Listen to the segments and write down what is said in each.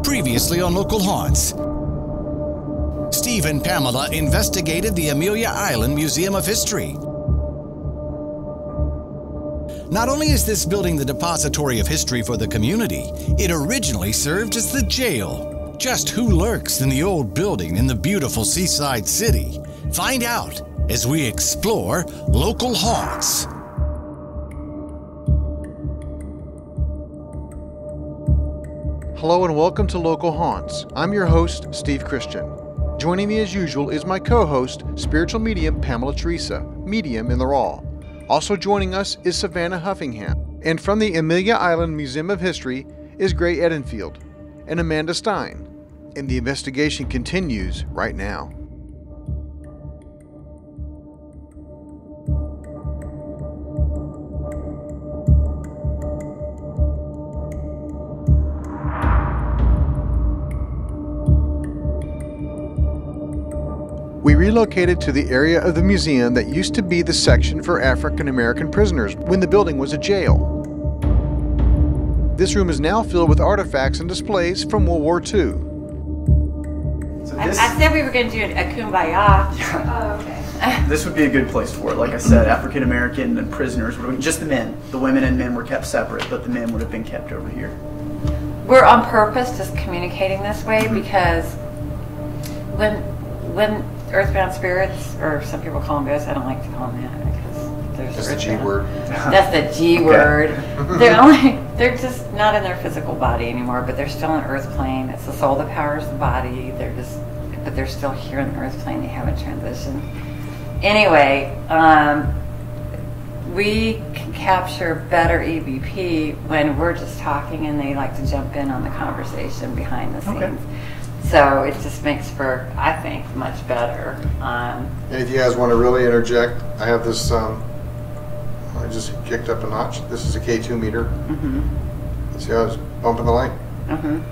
Previously on Local Haunts, Steve and Pamela investigated the Amelia Island Museum of History. Not only is this building the depository of history for the community, it originally served as the jail. Just who lurks in the old building in the beautiful seaside city? Find out as we explore Local Haunts. Hello and welcome to Local Haunts. I'm your host, Steve Christian. Joining me as usual is my co-host, spiritual medium Pamela Theresa, medium in the raw. Also joining us is Savannah Huffingham. And from the Amelia Island Museum of History is Gray Edenfield and Amanda Stein. And the investigation continues right now. We relocated to the area of the museum that used to be the section for African American prisoners when the building was a jail. This room is now filled with artifacts and displays from World War II. I said we were going to do a kumbaya. Oh, okay. This would be a good place for it. Like I said, African American and prisoners, just the men. The women and men were kept separate, but the men would have been kept over here. We're on purpose just communicating this way because when earthbound spirits, or some people call them ghosts, I don't like to call them that because there's That's the G word. That's the G word. They're just not in their physical body anymore, but they're still in the earth plane. It's the soul that powers the body. But they're still here in the earth plane. They haven't transitioned. Anyway, we can capture better EVP when we're just talking and they like to jump in on the conversation behind the scenes. Okay. So it just makes for, I think, much better. And if you guys want to really interject, I have this, I just kicked up a notch. This is a K2 meter. Mm-hmm. See how it's bumping the light? Mm-hmm.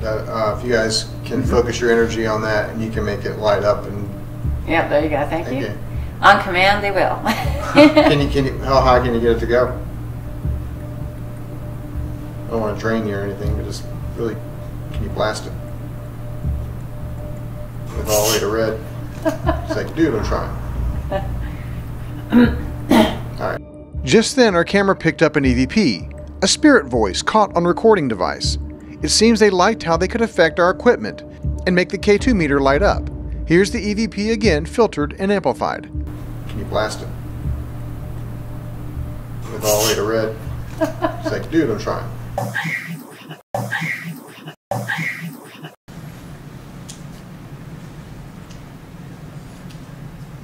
That, if you guys can focus your energy on that and you can make it light up. And yeah, there you go. Thank you. On command, they will. How high can you get it to go? I don't want to drain you or anything, but just really, can you blast it? With all the way to red. It's like, dude, I'm trying. Alright. Just then, our camera picked up an EVP, a spirit voice caught on recording device. It seems they liked how they could affect our equipment and make the K2 meter light up. Here's the EVP again, filtered and amplified. Can you blast it? With all the way to red. It's like, dude, I'm trying.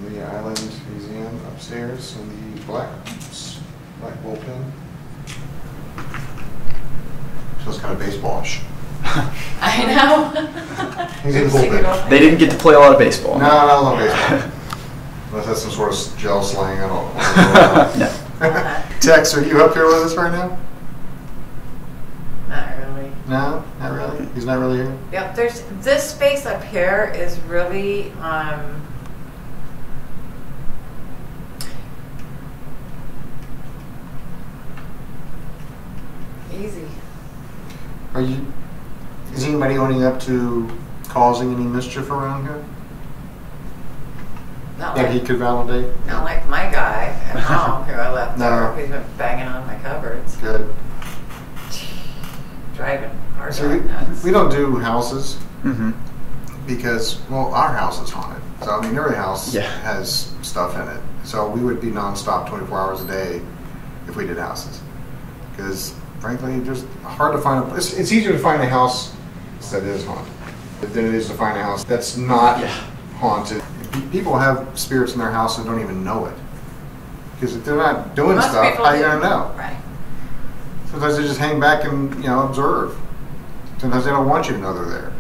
The Island Museum upstairs in the black bullpen. Feels kind of baseball-ish. I know. He's in the bullpen. They didn't get to play a lot of baseball. No, not a lot of baseball. Unless that's some sort of gel slang, I don't know. No. Tex, are you up here with us right now? Not really. No, not really. He's not really here. Yep. There's this space up here is really easy. Is anybody owning up to causing any mischief around here? Not That like, he could validate? not like my guy at home who I left No. there. He's been banging on my cupboards. Good. Driving hard So nuts. we don't do houses Mm-hmm. because, well, our house is haunted. So, I mean, every house has stuff in it. So we would be nonstop 24 hours a day if we did houses. Because, frankly, just hard to find a... It's easier to find a house that is haunted than it is to find a house that's not haunted. People have spirits in their house and don't even know it. Because if they're not doing Most stuff, people how are you do. going to know? Right. Sometimes they just hang back and, observe. Sometimes they don't want you to know they're there.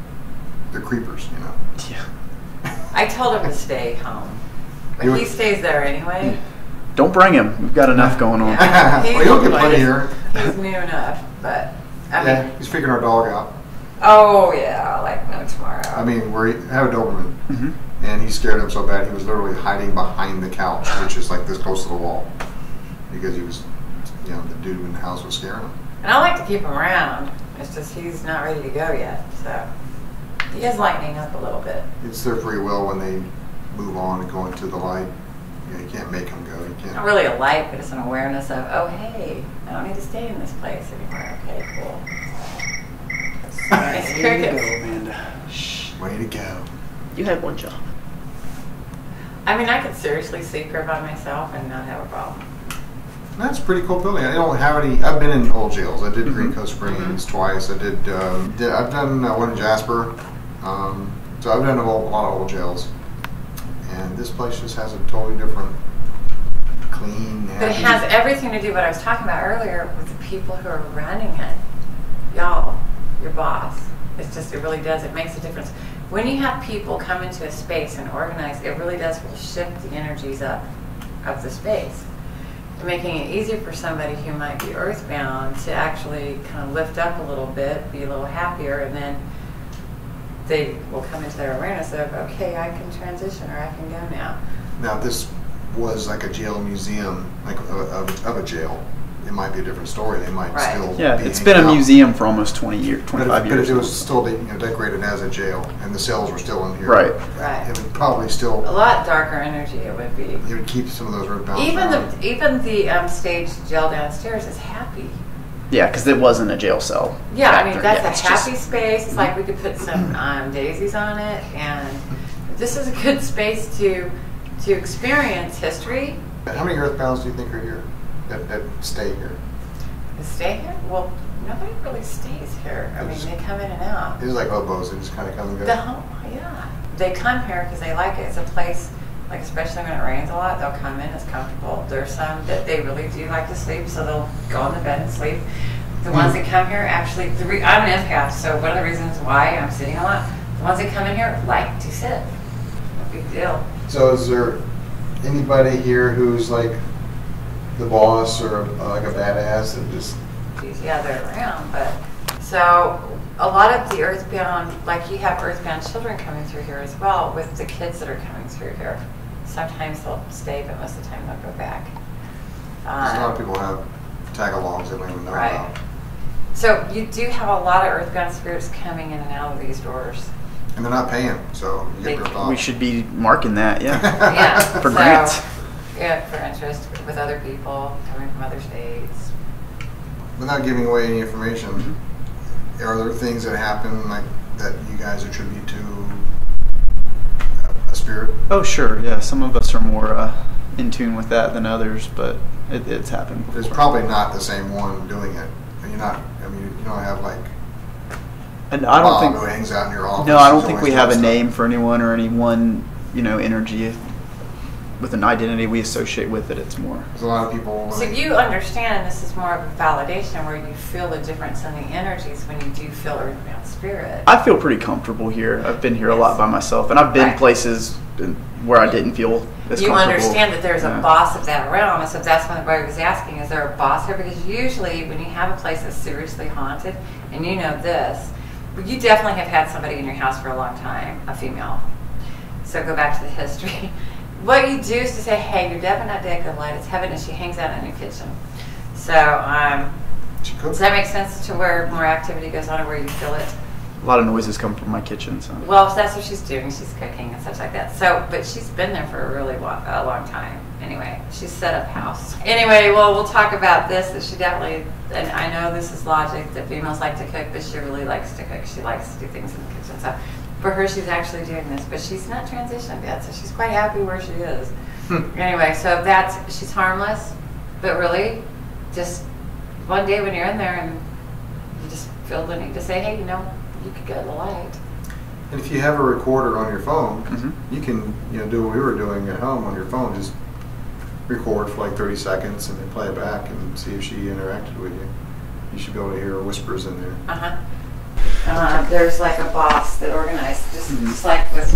They're creepers, Yeah. I told him to stay home. But he stays there anyway. Don't bring him. We've got enough going on. Yeah, Well, you'll get plenty here. He's new enough, but I mean, Yeah, he's freaking our dog out. Oh yeah, like no tomorrow. I mean, we have a Doberman, and he scared him so bad he was literally hiding behind the couch, which is like this close to the wall, because he was, the dude in the house was scaring him. And I like to keep him around. It's just he's not ready to go yet, so he is lightening up a little bit. It's their free will when they move on and go into the light. You can't make them go. You can't. Not really a light, but it's an awareness of, oh hey, I don't need to stay in this place anymore. Okay, cool. Nice Way to go, crickets. Amanda. Shh. Way to go. You had one job. I mean, I could seriously sleep here by myself and not have a problem. That's a pretty cool building. I don't have any. I've been in old jails. I did Green Coast Springs twice. I did. I've done one in Jasper. So I've done a lot of old jails. And this place just has a totally different, clean. But it has everything to do what I was talking about earlier with the people who are running it. Y'all, your boss. It's just, it really does. It makes a difference. When you have people come into a space and organize, it really does will shift the energies up of the space. Making it easier for somebody who might be earthbound to actually kind of lift up a little bit, be a little happier, and then they will come into their awareness of, okay, I can transition or I can go now. Now, this was like a jail museum, like of a jail. It might be a different story. They might still yeah. be It's been a hanging out. museum for almost 25 years. But if it was still decorated as a jail, and the cells were still in here, Right. Right. It would probably still. A lot darker energy it would be. It would keep some of those earthbound. Even the stage jail downstairs is happy. Yeah, because it wasn't a jail cell. Yeah, I mean, Yeah, that's it's a happy just- space. It's like we could put some daisies on it, and this is a good space to experience history. How many earthbounds do you think are here that stay here? To stay here? Well, nobody really stays here. I mean, they come in and out. It's like hobos. They just kind of come and go. The home, yeah. They come here because they like it. It's a place, like especially when it rains a lot, they'll come in, it's comfortable. There's some that they really do like to sleep, so they'll go on the bed and sleep. The ones that come here actually, I'm an empath, so one of the reasons why I'm sitting a lot, the ones that come in here like to sit. No big deal. So is there anybody here who's like the boss or like a badass that just... Yeah, they're around, but so a lot of the earthbound, like you have earthbound children coming through here as well with the kids that are coming through here. Sometimes they'll stay, but most of the time they'll go back. a lot of people have tag-alongs they don't even know about. So you do have a lot of earthbound spirits coming in and out of these doors. And they're not paying, so you get ripped off. We should be marking that, yeah. Yeah. For grants. Yeah, for interest with other people coming from other states. Without giving away any information, are there things that happen like that you guys attribute to a spirit? Oh, sure, yeah. Some of us are more in tune with that than others, but it's happened before. There's probably not the same one doing it. And you're not, I mean, you don't have like And I don't Bob think who hangs out in your office. No, I don't is think always we have a doing name stuff. for anyone or any one, energy with an identity we associate with it. It's more. There's a lot of people. So you understand, and this is more of a validation where you feel the difference in the energies when you do feel earthbound spirit. I feel pretty comfortable here. I've been here a lot by myself, and I've been places where I didn't feel as You comfortable. understand that there's a boss of that realm, and so that's when everybody was asking, is there a boss here? Because usually when you have a place that's seriously haunted, and you know this, but you definitely have had somebody in your house for a long time, a female. So go back to the history. What you do is to say, hey, you're definitely not dead, good light, it's heaven, and she hangs out in your kitchen. So, does that make sense to where more activity goes on or where you feel it? A lot of noises come from my kitchen. So. Well, that's what she's doing. She's cooking and such like that. So, but she's been there for a really long time. Anyway, she's set up house. Anyway, well, we'll talk about this. That she definitely, and I know this is logic that females like to cook, but she really likes to cook. She likes to do things in the kitchen. So, for her, she's actually doing this, but she's not transitioned yet, so she's quite happy where she is. Anyway, so she's harmless, but really, just one day when you're in there and you just feel the need to say, hey, you could go to the light. And if you have a recorder on your phone, you can do what we were doing at home on your phone. Just record for like 30 seconds and then play it back and see if she interacted with you. You should be able to hear whispers in there. There's like a boss that organized, just like with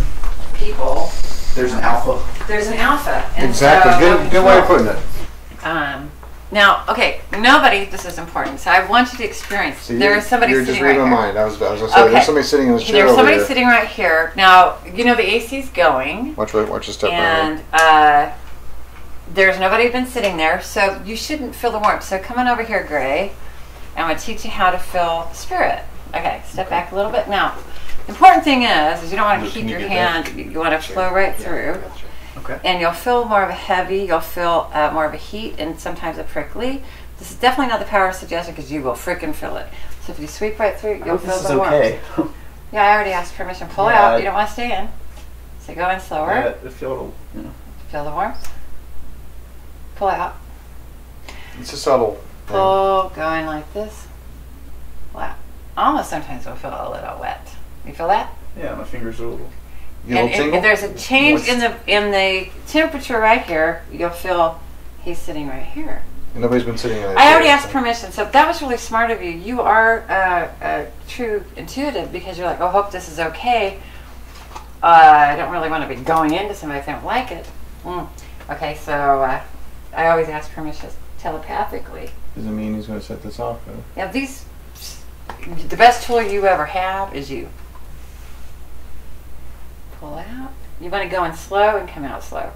people. There's an alpha. There's an alpha. And exactly. So, Good way of putting it. Now, okay, nobody, this is important, so I want you to experience. So there is somebody you're sitting just reading right my here. mind. I was going to say, there's somebody sitting in this chair There's somebody over here. sitting right here. Now, you know the AC's going. Watch your step and there's nobody been sitting there, so you shouldn't feel the warmth. So come on over here, Gray. I'm going to teach you how to feel spirit. Okay, step back a little bit. Now, the important thing is you don't want to keep your hand, you want to flow right through. Okay. And you'll feel more of a heavy, you'll feel more of a heat and sometimes a prickly. This is definitely not the power of suggestion because you will freaking feel it. So if you sweep right through, you'll feel the warmth. Okay. Yeah, I already asked permission. Pull out. You don't want to stay in. So go in slower. I feel, Feel the warmth. Pull out. It's a subtle. Pull, go in like this. Pull out. Almost sometimes we'll feel a little wet. You feel that? Yeah, my fingers are a little. And if there's a change in the temperature right here, you'll feel he's sitting right here. And nobody's been sitting in that I chair, already asked permission, so that was really smart of you. You are a true intuitive because you're like, oh, hope this is okay. I don't really want to be going into somebody if they don't like it. Okay, so I always ask permission telepathically. Doesn't mean he's going to set this off, though. Yeah, the best tool you ever have is you. Pull out. You want to go in slow and come out slow.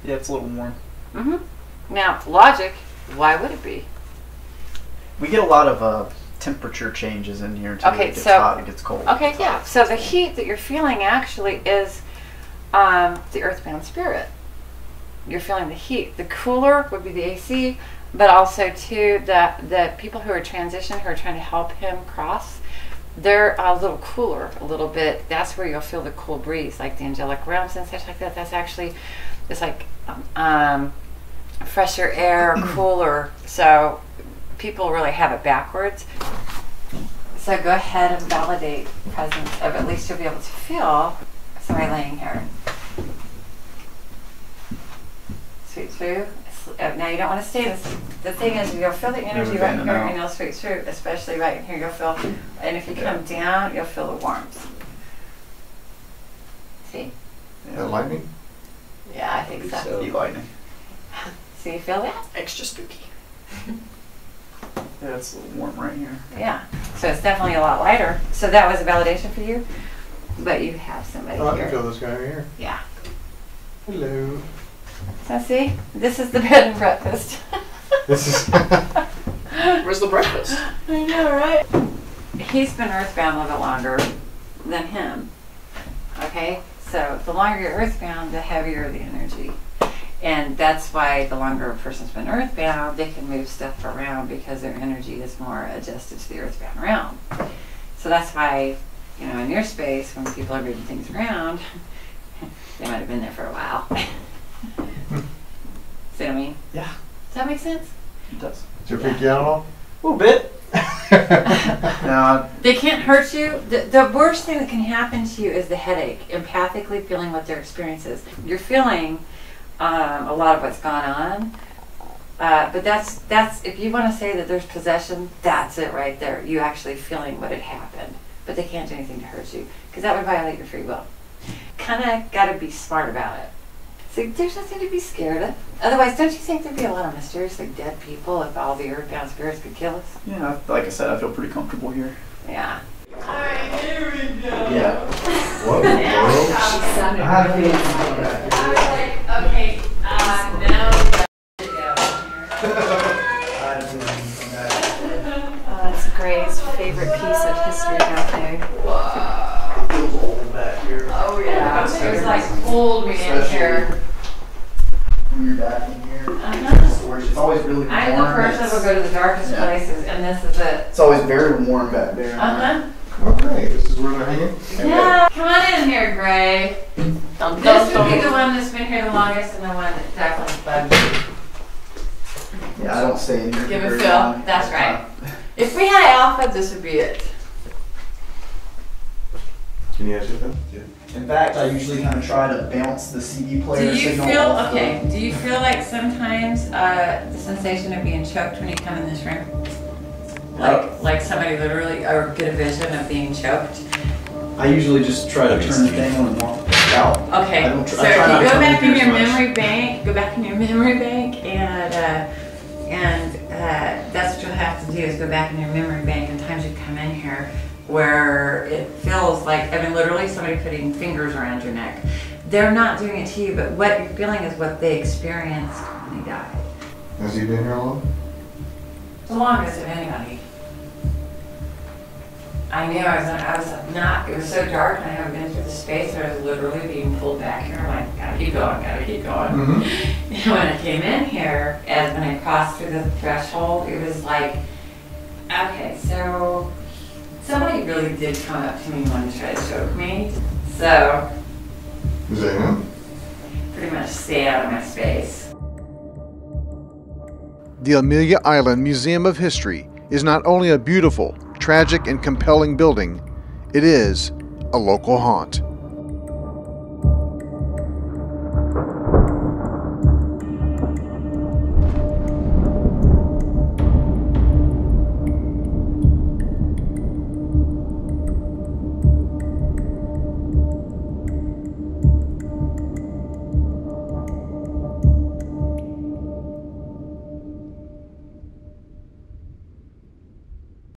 Yeah, it's a little warm. Now, logic, why would it be? We get a lot of temperature changes in here too. Okay, it gets so hot, it gets cold. Okay, yeah. So the heat that you're feeling actually is the earthbound spirit. You're feeling the heat. The cooler would be the AC, but also too the people who are transitioning, who are trying to help him cross, they're a little cooler, a little bit. That's where you'll feel the cool breeze, like the angelic realms and such like that. That's actually, it's like fresher air, cooler. So people really have it backwards. So go ahead and validate presence of, at least you'll be able to feel somebody laying here. Sweep through. Now you don't want to stay. The thing is, you'll feel the energy right here, and you'll sweep through, especially right here. You'll feel, and if you come down, you'll feel the warmth. See? Yeah, lightning? Yeah, I think so. Lightning. So you feel that? Extra spooky. Yeah, it's a little warm right here. Yeah. So it's definitely a lot lighter. So that was a validation for you, but you have somebody Oh, I here. can feel this guy right here. Yeah. Hello. So see, this is the bed and breakfast. This is. Where's the breakfast? I know, right? He's been earthbound a little bit longer than him. Okay? So the longer you're earthbound, the heavier the energy. And that's why the longer a person's been earthbound, they can move stuff around because their energy is more adjusted to the earthbound realm. So that's why, you know, in your space, when people are moving things around, they might have been there for a while. See what I mean? Yeah. Does that make sense? It does. Does it freak you out at all? A little bit. No. They can't hurt you. The worst thing that can happen to you is the headache, empathically feeling what their experience is. You're feeling a lot of what's gone on, but that's if you want to say that there's possession, that's it right there. You actually feeling what had happened, but they can't do anything to hurt you because that would violate your free will. Kind of got to be smart about it. So there's nothing to be scared of. Otherwise, don't you think there'd be a lot of mysteriously dead people if all the earthbound spirits could kill us? Yeah, like I said, I feel pretty comfortable here. Yeah. Alright, here we go. Yeah. What? I was like, okay, That's Gray's favorite piece of history back there. It feels old back here. Oh yeah. It was like pulled me in here. When you're back in here, Uh-huh. storage. It's always really warm. I'm the person that will go to the darkest places, and this is it. It's always very warm back there. Uh-huh. Okay, this is where they're hanging? Yeah. Come on in here, Gray. This would be the one that's been here the longest and the one that definitely bugs you. Yeah, I don't stay in here. Give a very feel. long. That's right. If we had Alpha, this would be it. Can you answer that? Yeah. In fact, I usually kind of try to bounce the CD player Do you signal feel, off the- okay, do you feel like sometimes the sensation of being choked when you come in this room? Like somebody literally, or get a vision of being choked? I usually just try to turn the thing on and walk out. Okay, I don't so try if not you to go back in read your as much. memory bank, and that's what you'll have to do is go back in your memory bank and times you come in here where it feels like, I mean, literally somebody putting fingers around your neck. They're not doing it to you, but what you're feeling is what they experienced when they died. Has he been here long? The longest of anybody. I knew I was not, it was so dark and I haven't been through the space where I was literally being pulled back here. I'm like, gotta keep going, gotta keep going. Mm-hmm. And when I came in here, and when I crossed through the threshold, it was like, okay, so somebody really did come up to me and wanted to try to choke me. So, Is that him? pretty much stay out of my space. The Amelia Island Museum of History is not only a beautiful, tragic, and compelling building, it is a local haunt.